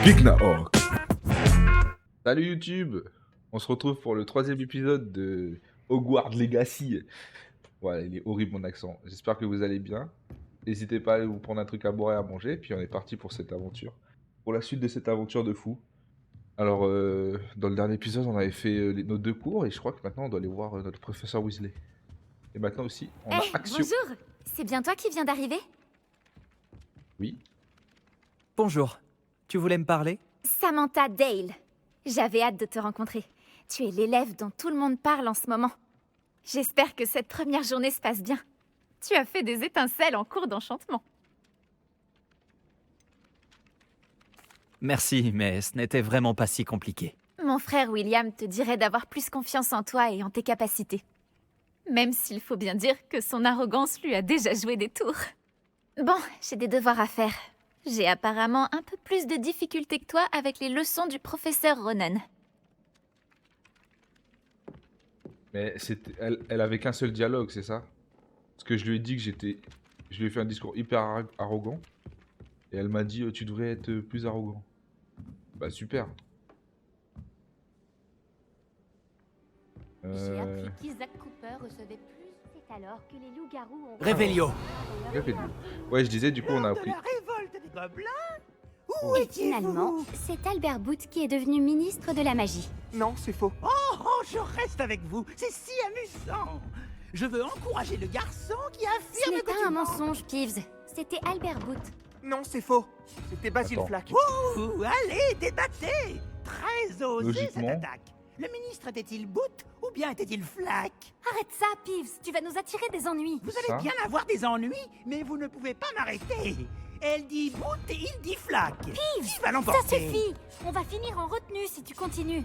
Big Nahok. Salut YouTube. On se retrouve pour le troisième épisode de Hogwarts Legacy. Voilà, il est horrible mon accent. J'espère que vous allez bien. N'hésitez pas à aller vous prendre un truc à boire et à manger. Puis on est parti pour cette aventure. Pour la suite de cette aventure de fou. Alors, dans le dernier épisode, on avait fait nos deux cours. Et je crois que maintenant, on doit aller voir notre professeur Weasley. Et maintenant aussi, on a Axio. Bonjour. C'est bien toi qui viens d'arriver? Oui. Bonjour. Tu voulais me parler? Samantha Dale. J'avais hâte de te rencontrer. Tu es l'élève dont tout le monde parle en ce moment. J'espère que cette première journée se passe bien. Tu as fait des étincelles en cours d'enchantement. Merci, mais ce n'était vraiment pas si compliqué. Mon frère William te dirait d'avoir plus confiance en toi et en tes capacités. Même s'il faut bien dire que son arrogance lui a déjà joué des tours. Bon, j'ai des devoirs à faire. J'ai apparemment un peu plus de difficultés que toi avec les leçons du professeur Ronan. Mais elle avait qu'un seul dialogue, c'est ça? Parce que je lui ai dit que je lui ai fait un discours hyper arrogant. Et elle m'a dit, tu devrais être plus arrogant. Bah super. J'ai appris qu'Isaac Cooper recevait plus. C'est alors que les loups-garous ont... Révélio. Ouais, je disais, du coup, on a Lors de appris. la révolte des gobelins? Oh. Où Et étiez-vous? finalement, c'est Albert Booth qui est devenu ministre de la magie. Non, c'est faux. Oh, je reste avec vous, c'est si amusant. Je veux encourager le garçon qui Ce affirme n'est que pas tu un mens. mensonge, Peeves. C'était Albert Booth. Non, c'est faux. C'était Basile Attends. Flack. Ouh, allez, débattez. Très osé cette Logiquement. attaque. Le ministre était-il Boot ou bien était-il Flack? Arrête ça, Peeves. Tu vas nous attirer des ennuis. Vous Ça. allez bien avoir des ennuis, mais vous ne pouvez pas m'arrêter. Elle dit Boot et il dit Flack. Qui va Ça l'emporter? suffit. On va finir en retenue si tu continues.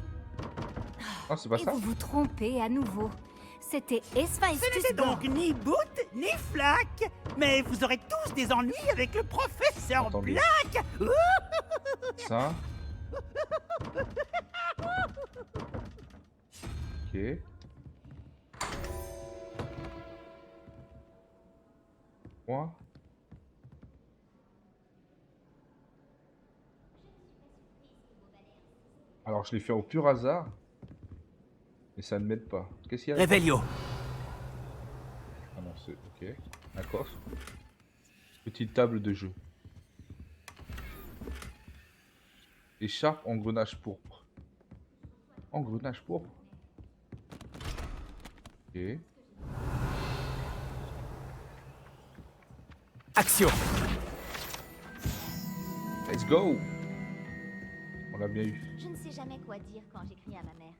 Ah, c'est pas Et ça? vous vous trompez à nouveau. C'était Ce Esfaistus n'était donc ni Boot ni Flack, mais vous aurez tous des ennuis avec le professeur Attendez. Black. Ça. Ok. Moi. Alors, je l'ai fait au pur hasard. Mais ça ne m'aide pas. Qu'est-ce qu'il y a là? Révélio. Ah non, c'est ok. Un coffre. Petite table de jeu. Écharpe, engrenage pourpre. Engrenage pourpre. Ok. Axio. Let's go. On l'a bien eu. Je ne sais jamais quoi dire quand j'écris à ma mère.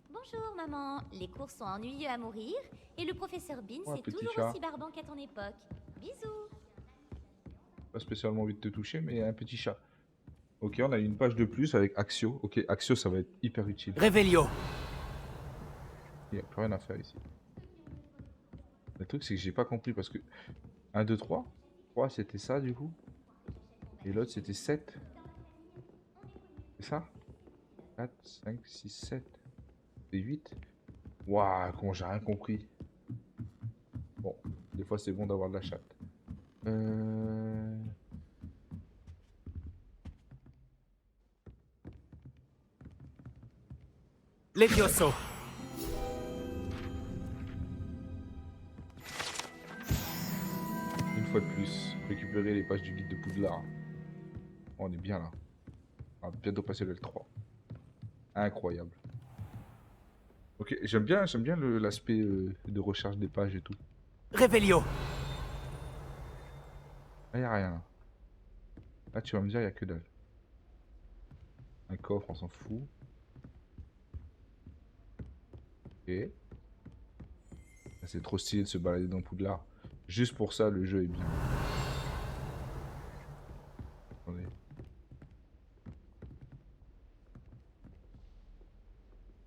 Bonjour maman, les cours sont ennuyeux à mourir et le professeur Bean Oh, c'est petit toujours chat. aussi barbant qu'à ton époque. Bisous. Pas spécialement envie de te toucher, mais un petit chat. Ok, on a une page de plus avec Axio. Ok, Axio, ça va être hyper utile. Révélio. Il n'y a plus rien à faire ici. Le truc, c'est que j'ai pas compris parce que 1, 2, 3. 3, c'était ça du coup. Et l'autre, c'était 7. C'est ça? 4, 5, 6, 7. Et 8. Waouh, comment j'ai rien compris. Bon, des fois, c'est bon d'avoir de la chatte. Levioso. Une fois de plus, récupérer les pages du guide de Poudlard. On est bien là. On va bientôt passer le L3. Incroyable. Ok, j'aime bien l'aspect de recherche des pages et tout. Révélio. Là, y a rien. Là, tu vas me dire, y a que dalle. Un coffre, on s'en fout. Ok. Ah, c'est trop stylé de se balader dans Poudlard. Juste pour ça, le jeu est bien. Attendez.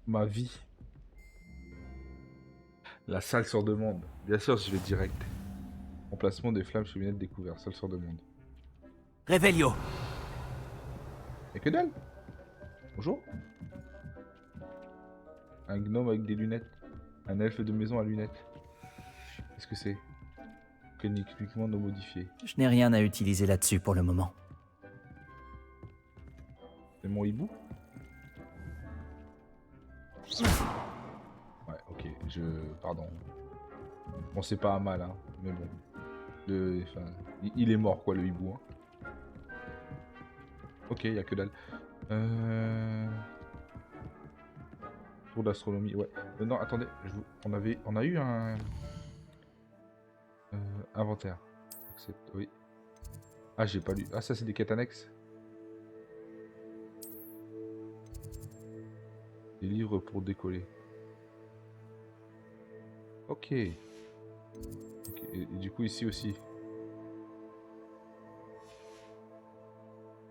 Ma vie. La salle sur demande. Bien sûr, je vais direct. Emplacement des flammes cheminette découvert. Salle sur demande. Révélio. Y'a que dalle. Bonjour. Un gnome avec des lunettes. Un elfe de maison à lunettes. Qu'est-ce que c'est? Uniquement non modifié. Je n'ai rien à utiliser là-dessus pour le moment. C'est mon hibou? Ouais, ok, pardon. Bon, c'est pas un mal, hein, mais bon. Enfin, il est mort, quoi, le hibou. Hein. Ok, y a que dalle. Tour d'astronomie, ouais. Non, attendez, on a eu un... inventaire. Oui. Ah, j'ai pas lu. Ah, ça, c'est des quêtes annexes. Des livres pour décoller. Ok. Et du coup, ici aussi.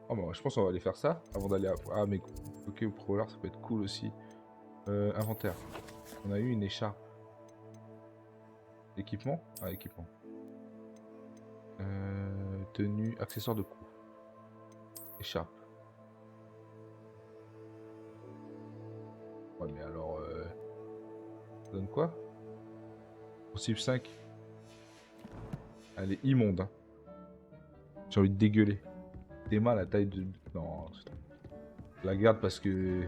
Oh, bah, je pense qu'on va aller faire ça avant d'aller à... Ah, mais ok, au prolard, ça peut être cool aussi. Inventaire. On a eu une écharpe. Équipement? Ah, équipement. Tenue, accessoire de cou. Écharpe. Ouais, mais alors... Ça donne quoi? Possible 5. Elle est immonde. Hein. J'ai envie de dégueuler. Des mains à la taille de... Non. Je la garde parce que...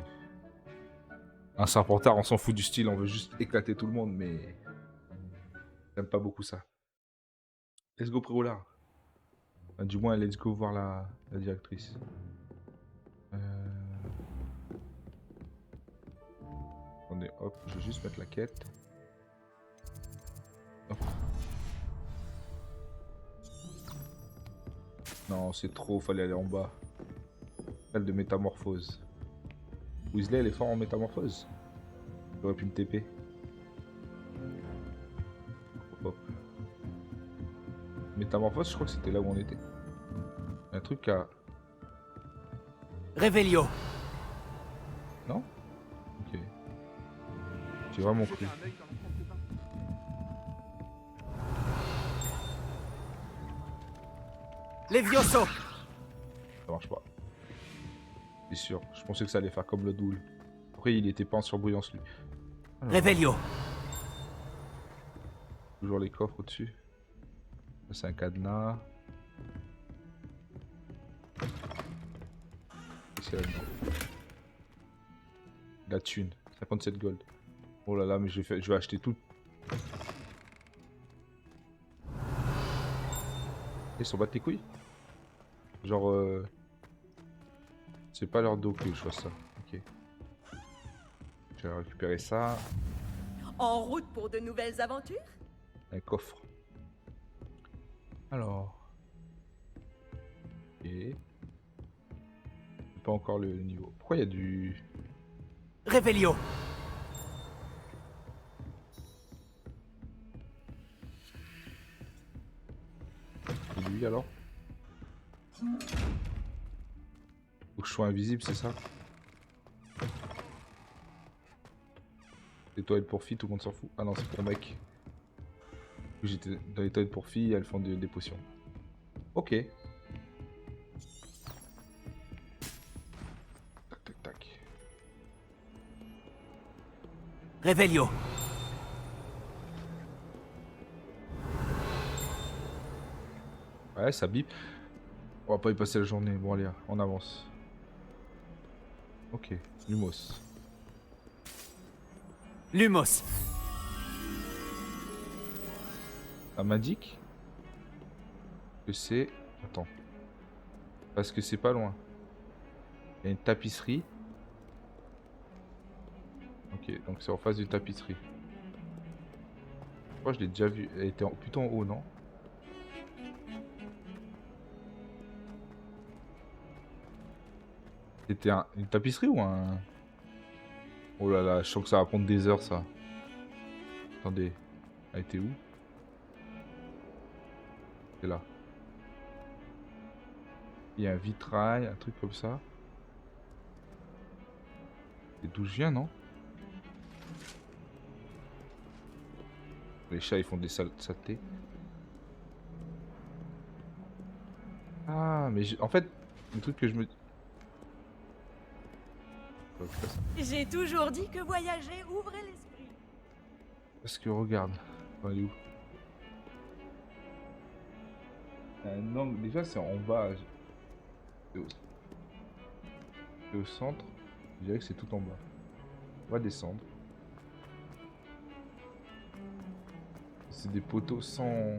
Un serpentard, on s'en fout du style, on veut juste éclater tout le monde, mais... J'aime pas beaucoup ça. Let's go Préolard. Du moins, let's go voir la directrice. Attendez, hop, je vais juste mettre la quête. Hop. Non, c'est trop, fallait aller en bas. Celle de métamorphose. Weasley, elle est fort en métamorphose. J'aurais pu me TP. Hop. Métamorphose, je crois que c'était là où on était. Un truc à... Revelio. Non? Ok. J'ai vraiment cru. Jeter un œil dans la salle de bain. Levioso. Ça marche pas. C'est sûr. Je pensais que ça allait faire comme le Doul. Après, il était pas en surbrillance, lui. Alors, Revelio. toujours les coffres au-dessus. Ça, c'est un cadenas. C'est là-dedans. La thune. 57 gold. Oh là là, mais je vais acheter tout. Ils s'en battent les couilles. Genre... C'est pas leur dos que je fasse ça. Ok. Je vais récupérer ça. En route pour de nouvelles aventures? Un coffre. Alors. Ok. Pas encore le niveau. Pourquoi il y a du... Revelio. Et lui alors? Faut que je sois invisible, c'est ça? Les toilettes pour filles, tout le monde s'en fout. Ah non, c'est pour mec. J'étais dans les toilettes pour filles, elles font des potions. Ok. Tac, tac, tac. Revelio. Ouais, ça bip. On va pas y passer la journée. Bon, allez, on avance. Ok, Lumos. Lumos. Ça m'indique que c'est... Attends. Parce que c'est pas loin. Il y a une tapisserie. Ok, donc c'est en face d'une tapisserie. Je crois que je l'ai déjà vu. Elle était plutôt en haut, non? C'était une tapisserie ou un... Oh là là, je sens que ça va prendre des heures, ça. Attendez. Elle était où? C'est là. Il y a un vitrail, un truc comme ça. Et d'où je viens, non? Les chats, ils font des saletés. Ah, mais en fait, le truc que je me... J'ai toujours dit que voyager ouvrait l'esprit. Parce que regarde, on est où? Un angle, déjà c'est en bas. Et au centre, je dirais que c'est tout en bas. On va descendre. C'est des poteaux sans...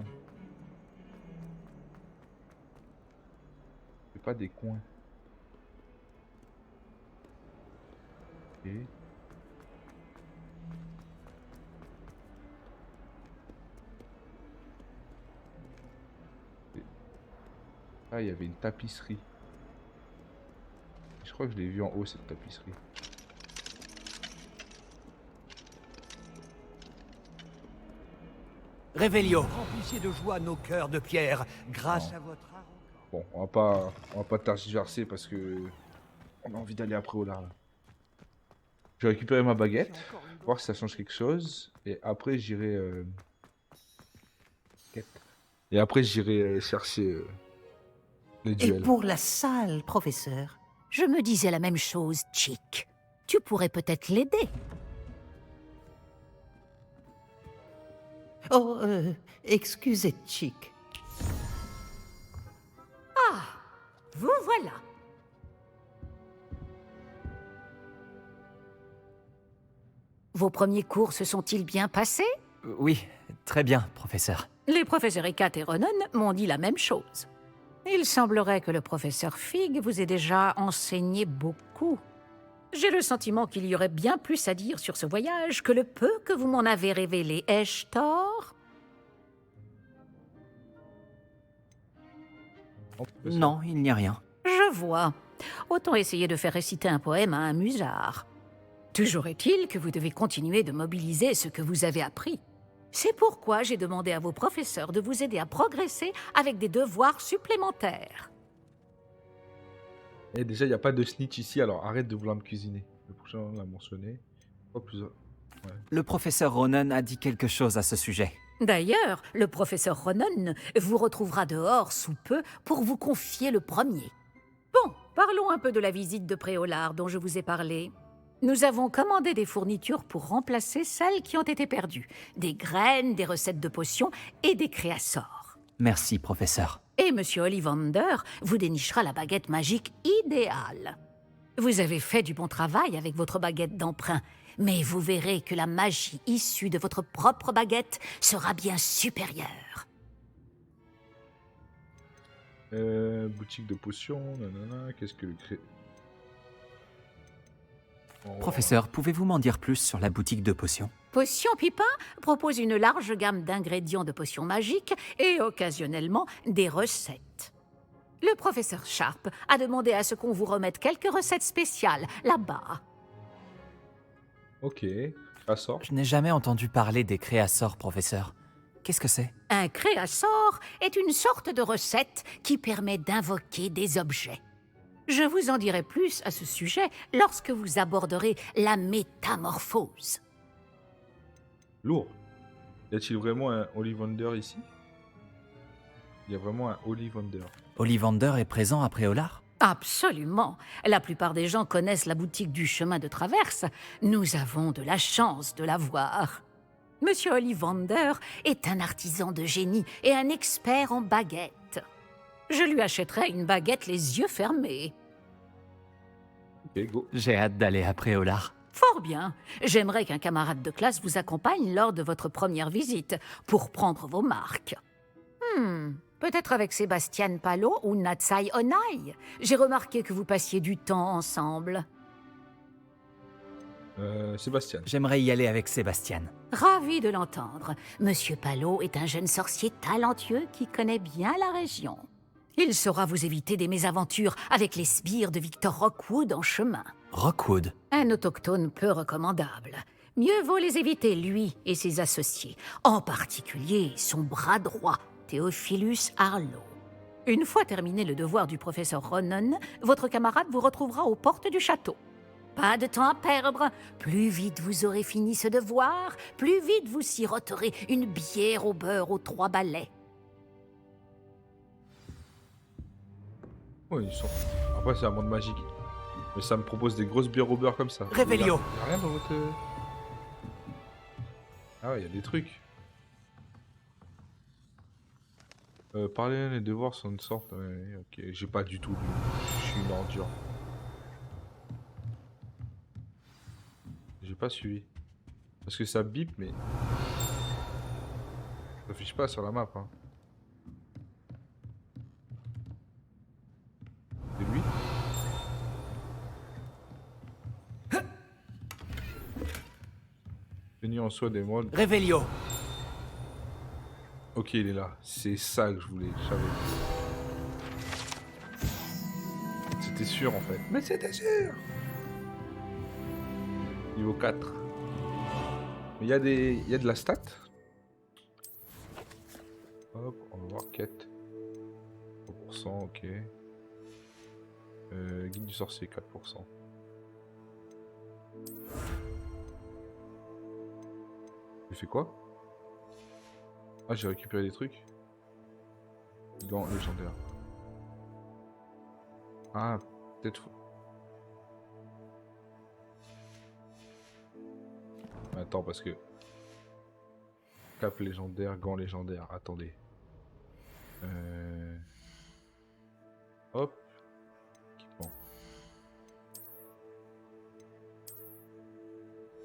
C'est pas des coins. Ok. Ah, il y avait une tapisserie. Je crois que je l'ai vue en haut, cette tapisserie. Revelio. Remplissez de joie nos cœurs de pierre grâce à votre arrogance. Bon, on va pas tergiverser parce que on a envie d'aller après au large. Je vais récupérer ma baguette, voir si ça change quelque chose, et après j'irai et après j'irai chercher le Et duel. pour la salle, professeur? Je me disais la même chose, Chick. Tu pourrais peut-être l'aider. Oh, excusez, Chick. Vous voilà. Vos premiers cours se sont-ils bien passés? Oui, très bien, professeur. Les professeurs Ekat et Ronan m'ont dit la même chose. Il semblerait que le professeur Fig vous ait déjà enseigné beaucoup. J'ai le sentiment qu'il y aurait bien plus à dire sur ce voyage que le peu que vous m'en avez révélé. Ai-je tort? Non, il n'y a rien. Je vois. Autant essayer de faire réciter un poème à un musard. Toujours est-il que vous devez continuer de mobiliser ce que vous avez appris. C'est pourquoi j'ai demandé à vos professeurs de vous aider à progresser avec des devoirs supplémentaires. Et déjà, il n'y a pas de snitch ici, alors arrête de vouloir me cuisiner. Le prochain, on l'a mentionné. Pas plus. Le professeur Ronan a dit quelque chose à ce sujet. D'ailleurs, le professeur Ronan vous retrouvera dehors sous peu pour vous confier le premier. Bon, parlons un peu de la visite de Préolard dont je vous ai parlé. Nous avons commandé des fournitures pour remplacer celles qui ont été perdues. Des graines, des recettes de potions et des créassors. Merci, professeur. Et Monsieur Ollivander vous dénichera la baguette magique idéale. Vous avez fait du bon travail avec votre baguette d'emprunt, mais vous verrez que la magie issue de votre propre baguette sera bien supérieure. Boutique de potions, nanana, qu'est-ce que le cré... Oh. Professeur, pouvez-vous m'en dire plus sur la boutique de potions? Potion Pipin propose une large gamme d'ingrédients de potions magiques et occasionnellement des recettes. Le professeur Sharp a demandé à ce qu'on vous remette quelques recettes spéciales là-bas. Ok, ça sort. Je n'ai jamais entendu parler des créassors, professeur. Qu'est-ce que c'est? Un créassor est une sorte de recette qui permet d'invoquer des objets. Je vous en dirai plus à ce sujet lorsque vous aborderez la métamorphose. Lourd. Y a-t-il vraiment un Ollivander ici? Il y a vraiment un Ollivander. Ollivander est présent à Préolard? Absolument. La plupart des gens connaissent la boutique du chemin de traverse. Nous avons de la chance de la voir. Monsieur Ollivander est un artisan de génie et un expert en baguettes. Je lui achèterai une baguette les yeux fermés. Ok, go. J'ai hâte d'aller à Préolard. Fort bien. J'aimerais qu'un camarade de classe vous accompagne lors de votre première visite pour prendre vos marques. Peut-être avec Sébastien Palo ou Natsai Onai. J'ai remarqué que vous passiez du temps ensemble. Sébastien. J'aimerais y aller avec Sébastien. Ravi de l'entendre. Monsieur Palo est un jeune sorcier talentueux qui connaît bien la région. Il saura vous éviter des mésaventures avec les sbires de Victor Rockwood en chemin. Rockwood. Un autochtone peu recommandable. Mieux vaut les éviter, lui et ses associés. En particulier son bras droit, Theophilus Harlow. Une fois terminé le devoir du professeur Ronan, votre camarade vous retrouvera aux portes du château. Pas de temps à perdre. Plus vite vous aurez fini ce devoir, plus vite vous siroterez une bière au beurre aux 3 balais. Ouais, ils sont... Après, c'est un monde magique. Mais ça me propose des grosses bières au beurre comme ça. Revelio. Y'a rien dans votre... Ah ouais, il y a des trucs. Les devoirs sont une sorte... Ouais, ok, j'ai pas du tout lu. Je suis une ordure. J'ai pas suivi. Parce que ça bip, mais... Ça affiche pas sur la map, hein. C'est lui? Venu en soi des modes. Réveillon. Ok, il est là. C'est ça que je voulais. Je savais. C'était sûr en fait. Mais c'était sûr. Niveau 4. Mais il y a de la stat. Hop, on va voir quête. 3%, ok. Guide du sorcier, 4%. J'ai fait quoi? Ah, j'ai récupéré des trucs. Gants légendaires. Ah, peut-être... Attends, parce que... Cap légendaire, gants légendaires. Attendez. Hop. Équipement.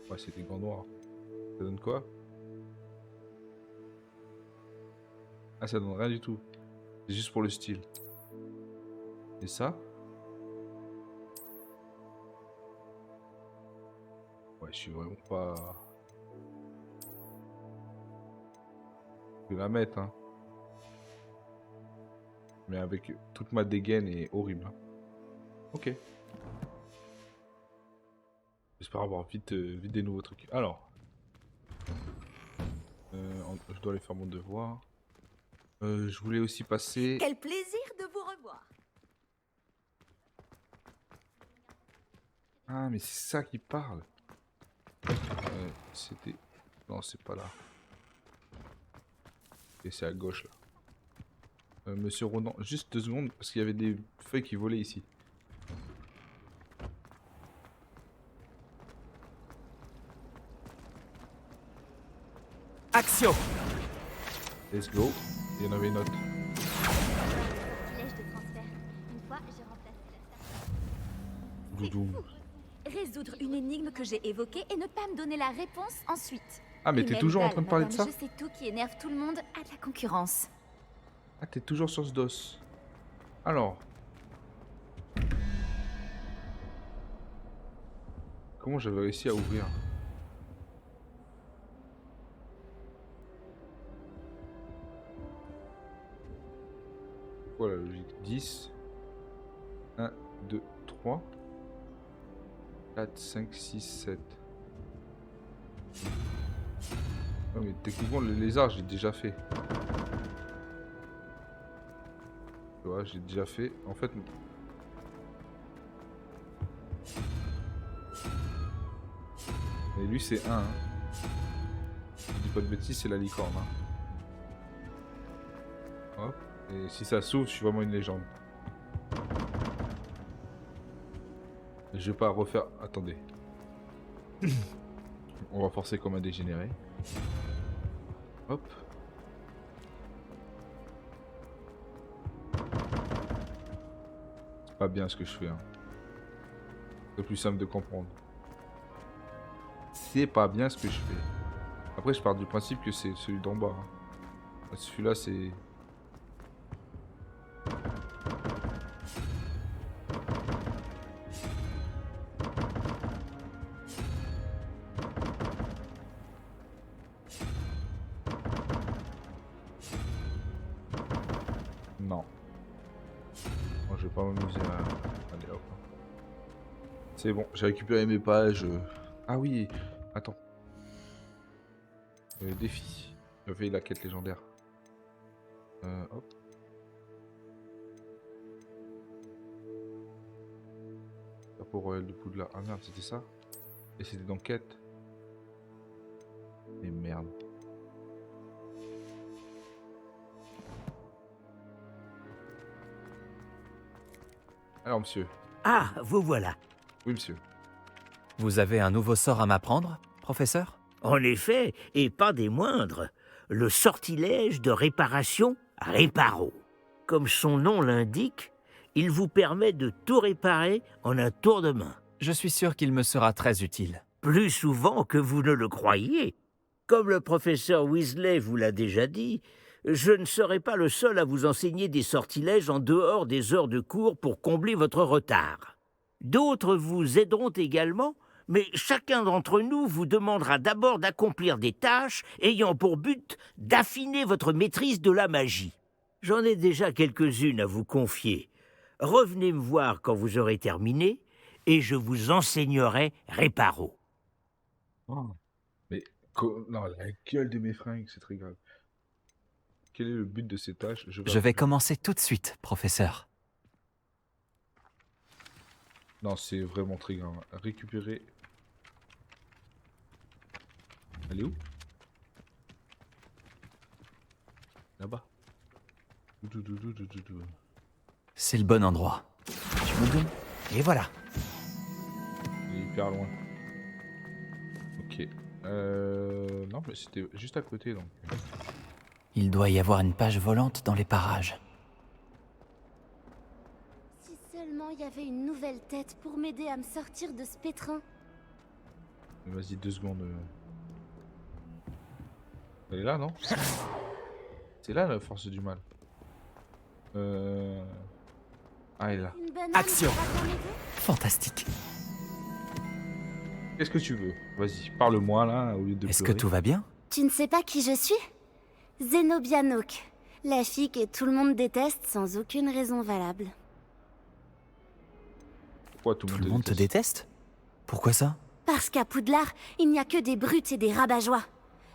Ouais, c'est des gants noirs. Ça donne quoi? Ah, ça donne rien du tout. C'est juste pour le style. Et ça? Ouais, je suis vraiment pas... Je vais la mettre, hein. Mais avec toute ma dégaine est horrible. Hein. Ok. J'espère avoir vite des nouveaux trucs. Alors. Je dois aller faire mon devoir. Je voulais aussi passer... Quel plaisir de vous revoir. Ah, mais c'est ça qui parle. C'était... Non, c'est pas là. Et c'est à gauche, là. Monsieur Ronan, juste 2 secondes, parce qu'il y avait des feuilles qui volaient ici. Action. Let's go. Il y en avait une autre. Flèche de transfert. Une fois, j'ai remplacé la Doudou. Résoudre une énigme que j'ai évoquée et ne pas me donner la réponse ensuite. Ah, mais t'es toujours en train de parler de ça? Je sais tout qui énerve tout le monde à de la concurrence. Ah, t'es toujours sur ce dos. Alors. Comment j'avais réussi à ouvrir? Voilà, logique. 10. 1, 2, 3. 4, 5, 6, 7. Non mais techniquement le lézard j'ai déjà fait. Tu vois, j'ai déjà fait. En fait... Mais lui c'est 1. Hein. Je dis pas de bêtises, c'est la licorne. Hein. Hop. Et si ça s'ouvre, je suis vraiment une légende. Je vais pas refaire... Attendez. On va forcer comme un dégénéré. Hop. C'est pas bien ce que je fais. Hein. C'est plus simple de comprendre. C'est pas bien ce que je fais. Après, je pars du principe que c'est celui d'en bas. Hein. Celui-là, c'est... Non. Moi, je vais pas m'amuser à... Allez, hop. C'est bon, j'ai récupéré mes pages. Ah oui, attends. Défi. J'avais la quête légendaire. Hop. Chapeau royal de Poudlard. Ah merde, c'était ça. Et c'était dans quête. Et merde. Alors, monsieur. Ah, vous voilà. Oui, monsieur. Vous avez un nouveau sort à m'apprendre, professeur? En effet, et pas des moindres, le sortilège de réparation Réparo. Comme son nom l'indique, il vous permet de tout réparer en un tour de main. Je suis sûr qu'il me sera très utile. plus souvent que vous ne le croyez. Comme le professeur Weasley vous l'a déjà dit, je ne serai pas le seul à vous enseigner des sortilèges en dehors des heures de cours pour combler votre retard. D'autres vous aideront également, mais chacun d'entre nous vous demandera d'abord d'accomplir des tâches ayant pour but d'affiner votre maîtrise de la magie. J'en ai déjà quelques-unes à vous confier. Revenez me voir quand vous aurez terminé, et je vous enseignerai Réparo. Oh. Mais non, la gueule de mes fringues, c'est très grave. Quel est le but de ces tâches? Je vais commencer tout de suite, professeur. Non, c'est vraiment très grave. Récupérer. Elle est où? Là-bas. C'est le bon endroit. Tu me donnes. Et voilà. Il est hyper loin. Ok. Non, mais c'était juste à côté, donc. Il doit y avoir une page volante dans les parages. Si seulement il y avait une nouvelle tête pour m'aider à me sortir de ce pétrin. Vas-y, 2 secondes. Elle est là, non? C'est là la force du mal. Ah, elle est là. Une banane, Action. ça va bien m'aider ? Fantastique. Qu'est-ce que tu veux? Vas-y, parle-moi là, au lieu de Est-ce que pleurer. tout va bien? Tu ne sais pas qui je suis? Zenobia Nook, la fille que tout le monde déteste sans aucune raison valable. Pourquoi tout Tout le monde te déteste? Pourquoi ça? Parce qu'à Poudlard, il n'y a que des brutes et des rabat-joie.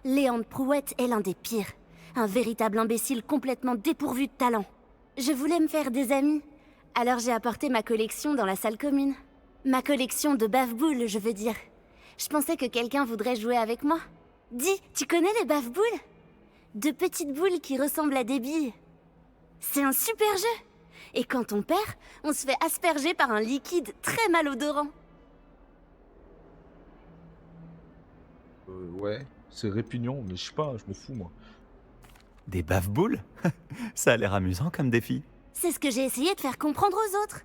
Léandre Prouette est l'un des pires. Un véritable imbécile complètement dépourvu de talent. Je voulais me faire des amis, alors j'ai apporté ma collection dans la salle commune. Ma collection de bave-boules, je veux dire. Je pensais que quelqu'un voudrait jouer avec moi. Dis, tu connais les bave-boules? De petites boules qui ressemblent à des billes. C'est un super jeu. Et quand on perd, on se fait asperger par un liquide très malodorant. Ouais, c'est répugnant, mais je sais pas, je m'en fous moi. Des bave-boules? Ça a l'air amusant comme défi. C'est ce que j'ai essayé de faire comprendre aux autres.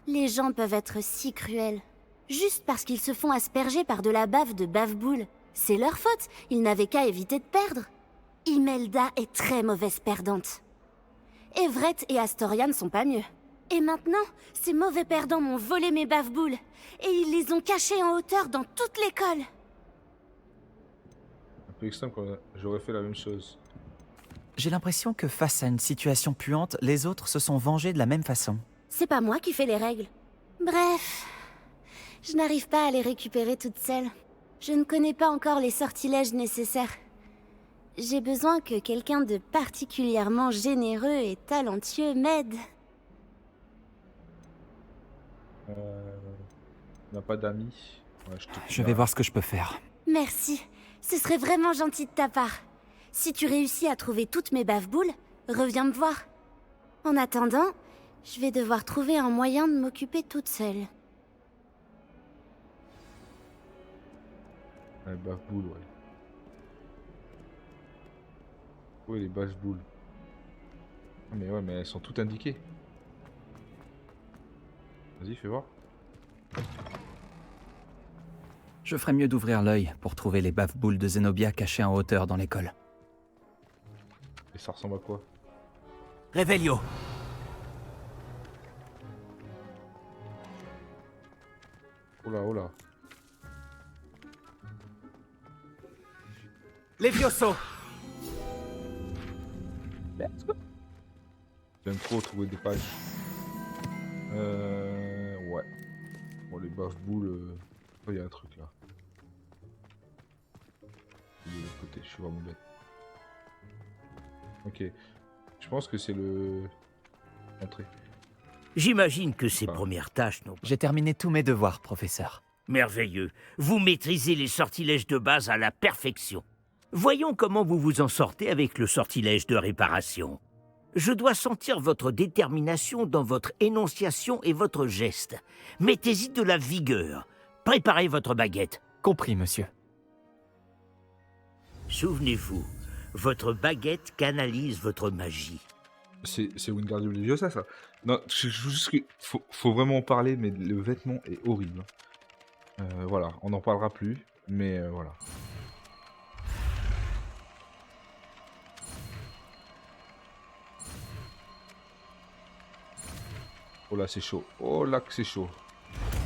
Les gens peuvent être si cruels. Juste parce qu'ils se font asperger par de la bave de bave-boule. C'est leur faute, ils n'avaient qu'à éviter de perdre. Imelda est très mauvaise perdante. Everett et Astoria ne sont pas mieux. Et maintenant, ces mauvais perdants m'ont volé mes bave-boules. Et ils les ont cachés en hauteur dans toute l'école. Un peu extrême quand j'aurais fait la même chose. J'ai l'impression que face à une situation puante, les autres se sont vengés de la même façon. C'est pas moi qui fais les règles. Bref, je n'arrive pas à les récupérer toute seule. Je ne connais pas encore les sortilèges nécessaires. J'ai besoin que quelqu'un de particulièrement généreux et talentueux m'aide. On n'a pas d'amis. Ouais, Je vais voir ce que je peux faire. Merci, ce serait vraiment gentil de ta part. Si tu réussis à trouver toutes mes bave-boules, reviens me voir. En attendant, je vais devoir trouver un moyen de m'occuper toute seule. Ouais, bave-boule, ouais. Ouais, les bave-boules. Ah, mais ouais, mais elles sont toutes indiquées. Vas-y, fais voir. Je ferais mieux d'ouvrir l'œil pour trouver les bave-boules de Zenobia cachées en hauteur dans l'école. Et ça ressemble à quoi? Réveillio. Oh là, oh là. Levioso. J'aime trop trouver des pages. Ouais. Bon, les bave-boules. Oh, il y a un truc là. Il est de l'autre côté, je suis vraiment bête. Ok. Je pense que c'est le. Entrée. J'imagine que ces Ah. premières tâches n'ont pas... J'ai terminé tous mes devoirs, professeur. Merveilleux. Vous maîtrisez les sortilèges de base à la perfection. Voyons comment vous vous en sortez avec le sortilège de réparation. Je dois sentir votre détermination dans votre énonciation et votre geste. Mettez-y de la vigueur. Préparez votre baguette. Compris, monsieur. Souvenez-vous, votre baguette canalise votre magie. C'est Wingardium Leviosa, ça. Non, je juste que faut vraiment en parler, mais le vêtement est horrible. Voilà, on n'en parlera plus, mais voilà. Oh là, c'est chaud. Oh là, que c'est chaud.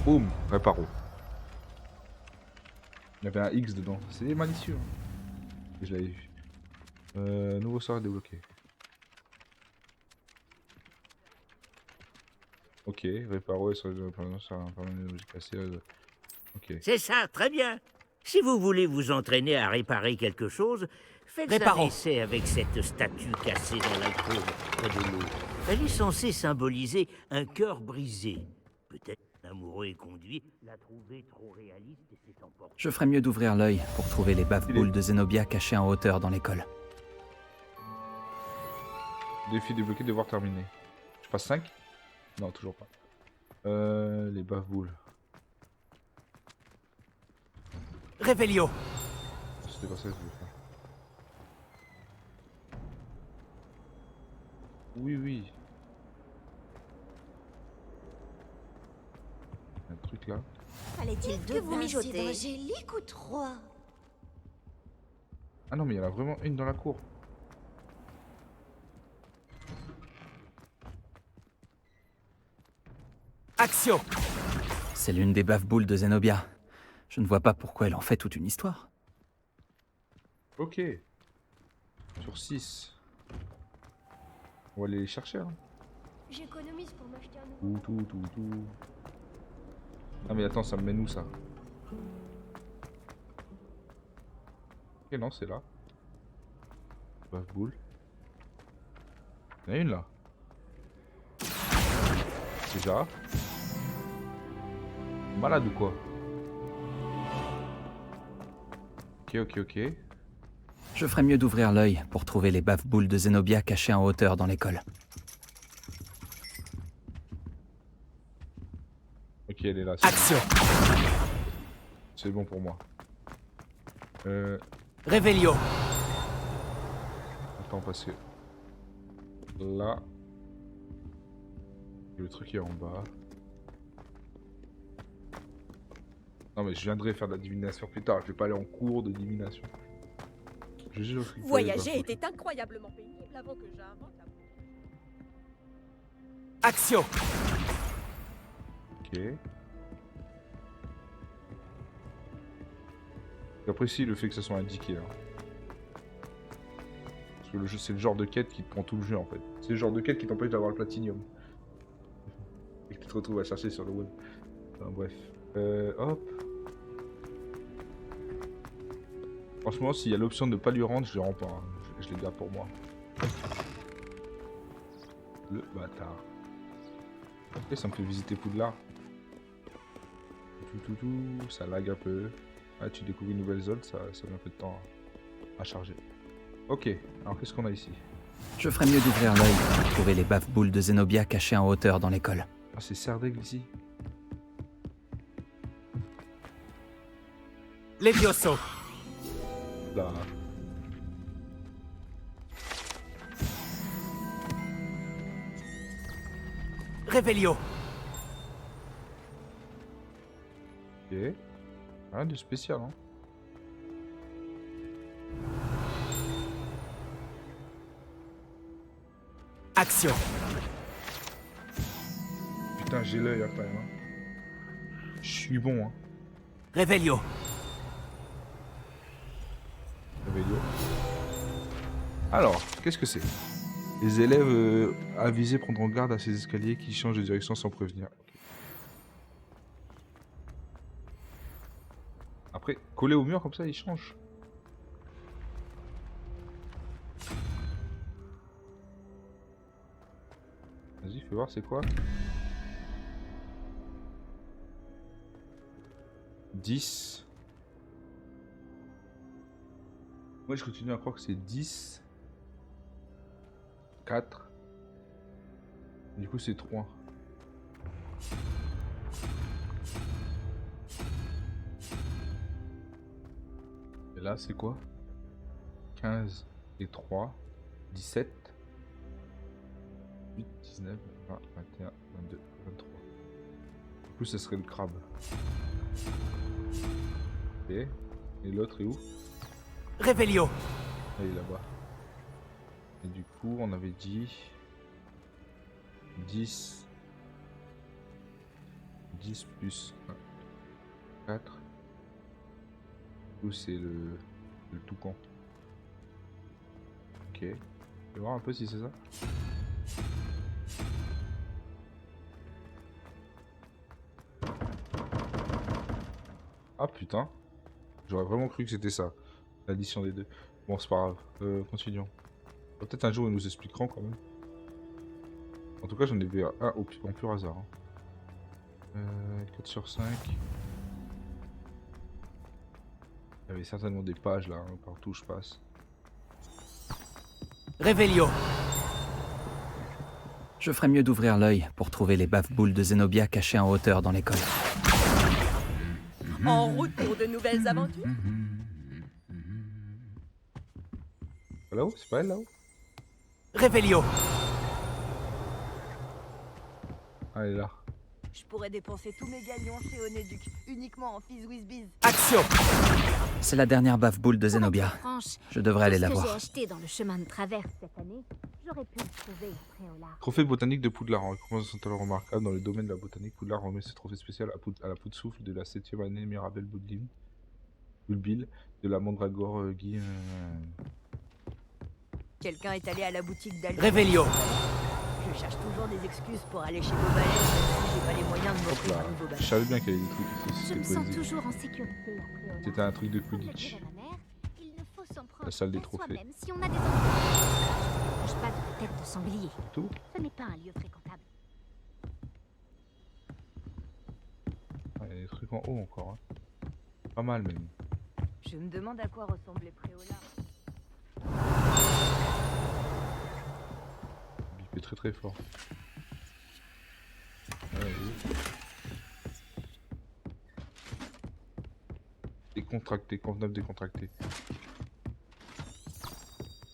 Boum, réparo. Il y avait un X dedans. C'est malicieux. Hein. Je l'avais vu. Nouveau sort à débloquer. Ok, réparo et sur les cassé. Ok. C'est ça, très bien. Si vous voulez vous entraîner à réparer quelque chose, faites un essai avec cette statue cassée dans l'alcôve près de l'eau. Elle est censée symboliser un cœur brisé. Peut-être un amoureux et conduit l'a trouvée trop réaliste et s'est emporté. Je ferais mieux d'ouvrir l'œil pour trouver les baffe-boules de Zenobia cachées en hauteur dans l'école. Défi débloqué, devoir terminé. Je passe 5? Non, toujours pas. Les baffe-boules. Réveillon. C'était pas ça que je voulais faire. Oui, oui. Un truc là. Fallait-il que vous mijotez d'angélique ou 3? Ah non, mais il y en a vraiment une dans la cour. Action. C'est l'une des baffe-boules de Zenobia. Je ne vois pas pourquoi elle en fait toute une histoire. Ok. Sur 6. On va aller les chercher. Hein. J'économise pour m'acheter un nouveau. Tout. Ah mais attends, ça me mène où ça? Ok, non, c'est là. Baffe-boule. Il y en a une là. Déjà. Malade ou quoi? Ok. Je ferais mieux d'ouvrir l'œil pour trouver les baffe-boules de Zenobia cachées en hauteur dans l'école. Ok, elle est là. Action. C'est bon pour moi. Réveillon. Attends, passer là. Le truc est en bas. Non mais je viendrai faire de la divination plus tard. Je vais pas aller en cours de divination. Je vais juste récupérer les Voyager baffe-boules. était incroyablement pénible avant que j'invente la... Action. Ok. J'apprécie le fait que ça soit indiqué. Hein. Parce que le jeu, c'est le genre de quête qui te prend tout le jeu en fait. C'est le genre de quête qui t'empêche d'avoir le platinium. Et que tu te retrouves à chercher sur le web. Enfin, bref. Hop. Franchement, s'il y a l'option de pas lui rendre, je les rends pas. Hein. Je les garde pour moi. Le bâtard. Ok, ça me fait visiter Poudlard. Tout, ça lag un peu. Ah, tu découvres une nouvelle zone, ça met un peu de temps à charger. Ok, alors qu'est-ce qu'on a ici? Je ferais mieux d'ouvrir l'œil pour trouver les baffe-boules de Zenobia cachées en hauteur dans l'école. Ah, c'est Serdaigle ici. Levioso. Là. Réveillon. Ok. Rien de spécial, hein. Action. Putain, j'ai l'œil hein, quand même. Hein. Je suis bon, hein. Réveillon. Réveillon. Alors, qu'est-ce que c'est? Les élèves avisés prendront garde à ces escaliers qui changent de direction sans prévenir. Ok. Après, coller au mur comme ça, ils changent. Vas-y, fais voir c'est quoi. 10. Moi je continue à croire que c'est 10. 4. Du coup c'est 3. Et là c'est quoi? 15 et 3. 17. 18, 19, 20, 21, 22, 23. Du coup ce serait le crabe. Ok. Et l'autre est où? Revelio. Ah, il est là-bas. Et du coup, on avait dit 10. 10 plus 4. Du coup, c'est le toucan. Ok. Je vais voir un peu si c'est ça. Ah putain. J'aurais vraiment cru que c'était ça. L'addition des deux. Bon, c'est pas grave. Continuons. Peut-être un jour ils nous expliqueront quand même. En tout cas, j'en ai vu un en pur hasard. Hein. 4 sur 5. Il y avait certainement des pages là, hein, partout où je passe. Revelio. Je ferais mieux d'ouvrir l'œil pour trouver les bave-boules de Zenobia cachées en hauteur dans l'école. En route pour de nouvelles aventures. Là-haut? C'est pas elle là-haut? Revelio. Ah, elle est là. Je pourrais dépenser tous mes gagnons chez Onéduc, uniquement en Fizz with Biz. Action. C'est la dernière bave-boule de Zenobia. Franche, Je devrais aller la ce que j'ai voir. acheté dans le chemin de traverse cette année, j'aurais pu le trouver au Préolard. Trophée botanique de Poudlard. En récompense sont alors remarquables dans le domaine de la botanique. Poudlard remet ce trophée spécial à la poudre souffle de la 7e année Mirabelle Bulbil de la Mandragore Guy. Quelqu'un est allé à la boutique d'Albi. Revelio. Je cherche toujours des excuses pour aller chez Bobalès, même si j'ai pas les moyens de Hop m'offrir là. un nouveau Je bâtiment. savais bien qu'il y avait des trucs qui Je étaient me sens poésiques. toujours en sécurité à Préolard. C'était un truc de Comme le Quidditch. dirait ma mère, il ne faut s'en prendre La salle des qu'à trophées. soi-même si on a des enfants. Je ne mange pas de tête de sanglier. Tout. Ce n'est pas un lieu fréquentable. Ah, il y a des trucs en haut encore. Hein. Pas mal même. Je me demande à quoi ressemblait Préolard. Il fait très très fort. Ouais, oui. Décontracté, convenable décontracté.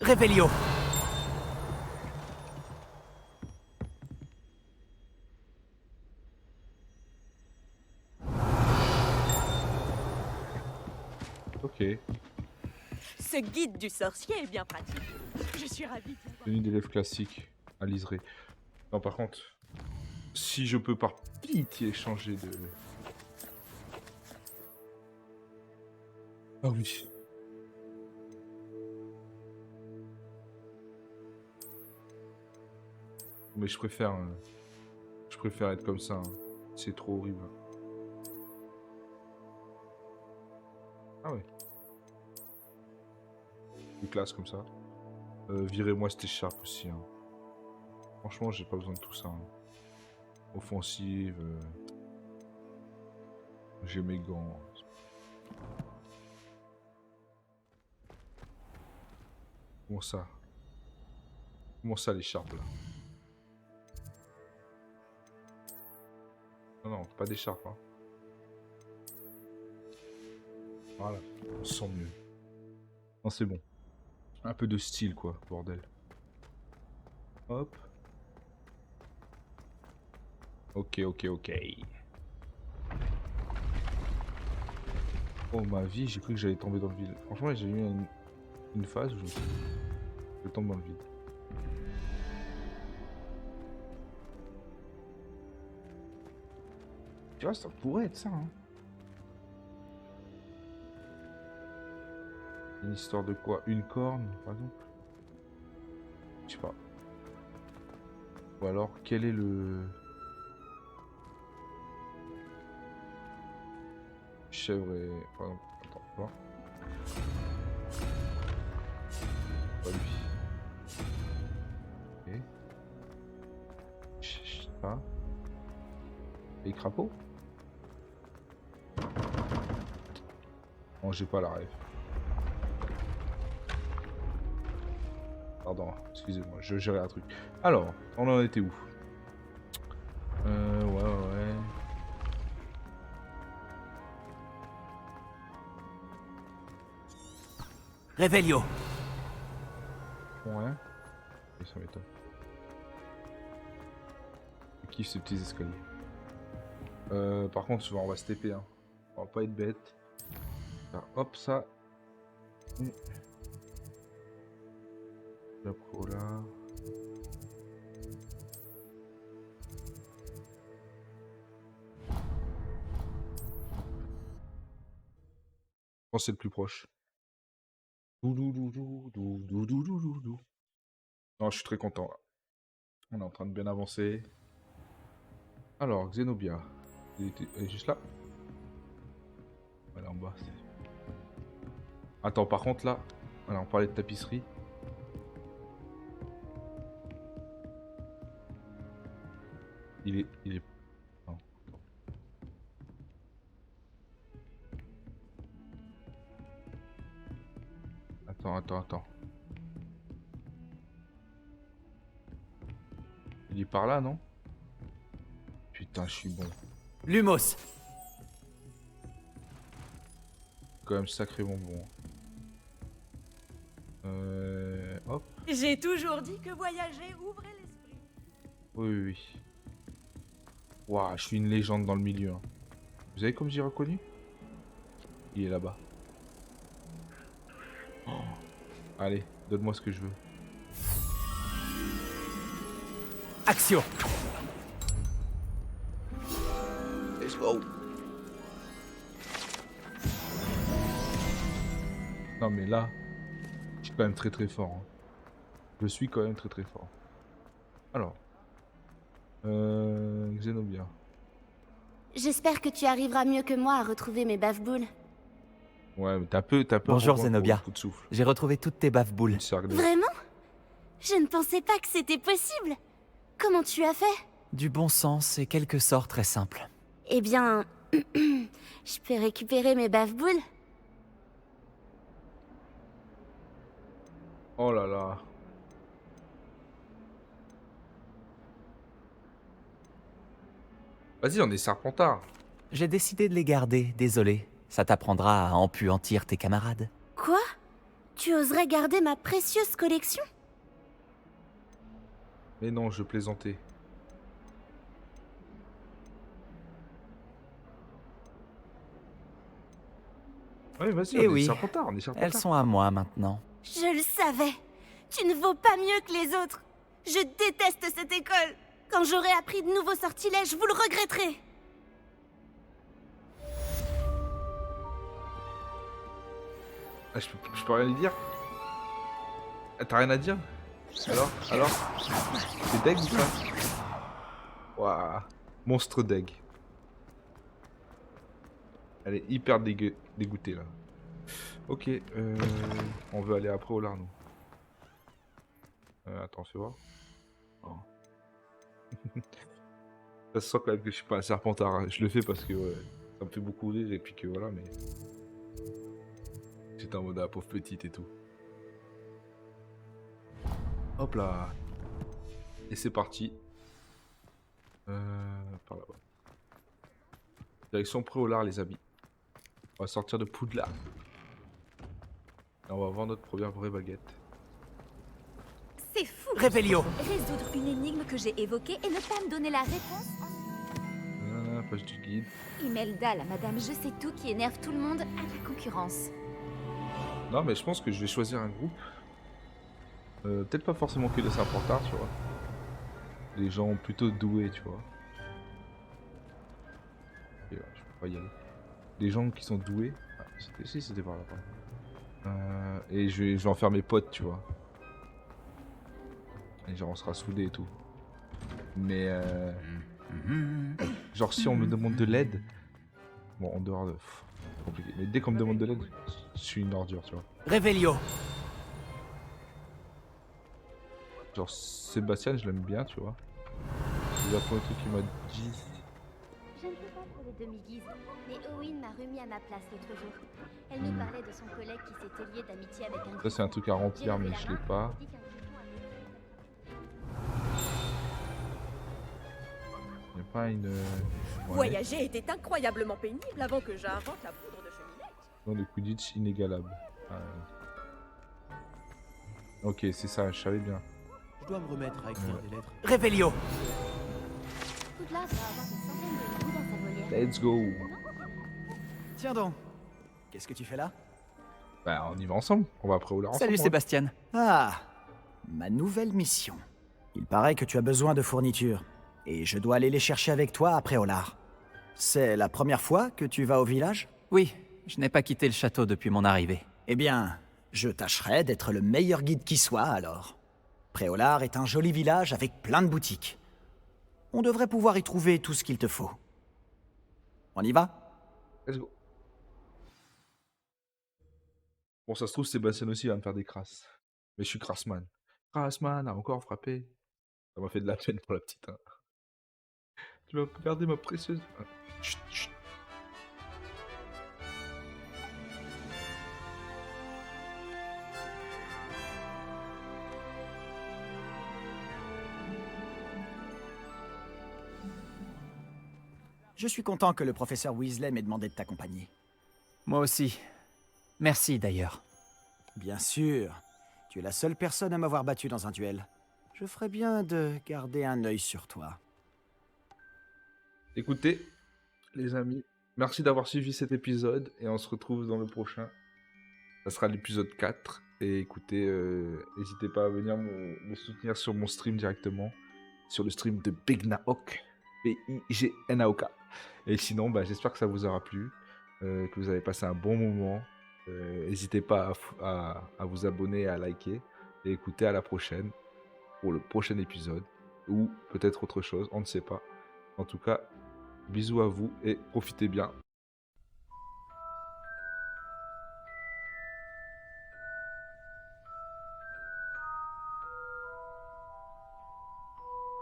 Revelio. Ok. Ce guide du sorcier est bien pratique. Je suis ravie de pouvoir... Tenue d'élève classique à liseré. Non, par contre, si je peux par pitié changer de. Ah oui. Mais je préfère être comme ça. Hein. C'est trop horrible. Ah ouais. Une classe comme ça. Virez-moi cette écharpe aussi. Hein. Franchement, j'ai pas besoin de tout ça. Hein. Offensive. J'ai mes gants. Comment ça? Comment ça l'écharpe là? Non, non, pas d'écharpe. Hein. Voilà, on se sent mieux. Non, c'est bon. Un peu de style quoi, bordel. Hop. Ok, ok, ok. Oh ma vie, j'ai cru que j'allais tomber dans le vide. Franchement, j'ai eu une phase où je tombe dans le vide. Tu vois, ça pourrait être ça, hein. Une histoire de quoi? Une corne, par exemple? Je sais pas. Ou alors, quel est le... Chèvre et... Par exemple, attends, voir. Pas lui. Ok. Je sais pas. Et crapaud? Non, j'ai pas la rêve. Pardon, excusez-moi, je gérais un truc. Alors, on en était où? Ouais. Revelio. Ouais. Et ça m'étonne. Je kiffe ces petits escaliers. Par contre, on va se TP. Hein. On pas être bête. Alors, hop, ça. Et... la pro là. Je pense que c'est le plus proche. Non, je suis très content là. On est en train de bien avancer. Alors, Xenobia. Elle est juste là. Voilà, en bas. Attends, par contre là, voilà, on parlait de tapisserie. Il est... Non. Attends. Il est par là, non? Putain, je suis bon. Lumos. Quand même sacrément bon. Hop. J'ai toujours dit que voyager ouvrait l'esprit. Oui. Waouh, je suis une légende dans le milieu. Hein. Vous savez comme j'ai reconnu? Il est là-bas. Oh. Allez, donne-moi ce que je veux. Action. Let's go. Non mais là, je suis quand même très fort. Hein. Je suis quand même très fort. Alors, Xenobia. J'espère que tu arriveras mieux que moi à retrouver mes baffe-boules. Ouais, mais t'as peu. Bonjour, pour Zenobia. coup de souffle. J'ai retrouvé toutes tes baffe-boules. Une cercle de- Vraiment? Je ne pensais pas que c'était possible. Comment tu as fait? Du bon sens et quelques sorts très simples. Eh bien, je peux récupérer mes baffe-boules? Oh là là. Vas-y, on est Serpentard. J'ai décidé de les garder, désolé. Ça t'apprendra à empuantir tes camarades. Quoi? Tu oserais garder ma précieuse collection? Mais non, je plaisantais. Ouais, vas-y, Eh on est oui, Serpentard, on est Serpentard. elles sont à moi maintenant. Je le savais. Tu ne vaux pas mieux que les autres. Je déteste cette école. Quand j'aurai appris de nouveaux sortilèges, vous le regretterez. Ah, je peux rien lui dire? Ah, t'as rien à dire? Alors c'est deg ou pas? Waouh, monstre deg. Elle est hyper dégoûtée là. Ok, on veut aller après au lard nous. Attends, fais voir. Oh. Ça se sent quand même que je suis pas un Serpentard. Hein. Je le fais parce que ouais, ça me fait beaucoup rire et puis que voilà, mais... J'étais en mode la pauvre petite et tout. Hop là. Et c'est parti. Par là-bas. Direction Préolard les amis. On va sortir de Poudlard. Et on va voir notre première vraie baguette. C'est fou. Révélio. Résoudre une énigme que j'ai évoquée et ne pas me donner la réponse. Page du guide. Imelda, la madame je sais tout qui énerve tout le monde à la concurrence. Non mais je pense que je vais choisir un groupe. Peut-être pas forcément que des Serpentards, tu vois. Des gens plutôt doués, tu vois. Et là, je peux pas y aller. Des gens qui sont doués. Ah, c'était par là. Et je vais en faire mes potes, tu vois. Et genre on sera soudés et tout. Mais genre si on me demande de l'aide. Bon, en dehors de... c'est compliqué. Mais dès qu'on me demande de l'aide, je suis une ordure, tu vois. Révélio. Genre Sébastien, je l'aime bien, tu vois. C'est le premier truc qu'il m'a dit. Je ne peux pas pour les demi-guises, mais Owen m'a remis à ma place l'autre jour. Elle nous parlait de son collègue qui s'était lié d'amitié avec un... Ça c'est un truc à remplir mais je l'ai pas. Y a pas une... Ouais. Voyager était incroyablement pénible avant que j'invente la poudre de cheminette. Non, de Quidditch inégalable. Ok, c'est ça, je savais bien. Je dois me remettre à écrire Ouais. des lettres. Révélio. Poudlard va avoir une centaine de loups dans sa volière. Let's go. Tiens donc, qu'est-ce que tu fais là? Bah, on y va ensemble. On va après Olar ensemble. Salut ouais. Sébastien. Ah, ma nouvelle mission. Il paraît que tu as besoin de fournitures, et je dois aller les chercher avec toi après Olar. C'est la première fois que tu vas au village? Oui, je n'ai pas quitté le château depuis mon arrivée. Eh bien, je tâcherai d'être le meilleur guide qui soit alors. Préolard est un joli village avec plein de boutiques. On devrait pouvoir y trouver tout ce qu'il te faut. On y va? Let's go. Bon, ça se trouve, Sébastien aussi va me faire des crasses. Mais je suis Crassman. Crassman a encore frappé. Ça m'a fait de la peine pour la petite. Hein. Tu vas garder ma précieuse. Ah, chut, chut. Je suis content que le professeur Weasley m'ait demandé de t'accompagner. Moi aussi. Merci d'ailleurs. Bien sûr, tu es la seule personne à m'avoir battu dans un duel. Je ferais bien de garder un œil sur toi. Écoutez, les amis, merci d'avoir suivi cet épisode et on se retrouve dans le prochain. Ça sera l'épisode 4. Et écoutez, n'hésitez pas à venir me soutenir sur mon stream directement. Sur le stream de Bignaok. B-I-G-N-A-O-K. Et sinon, bah, j'espère que ça vous aura plu. Que vous avez passé un bon moment. N'hésitez pas à vous abonner et à liker. Et écoutez à la prochaine. Pour le prochain épisode. Ou peut-être autre chose, on ne sait pas. En tout cas, bisous à vous et profitez bien.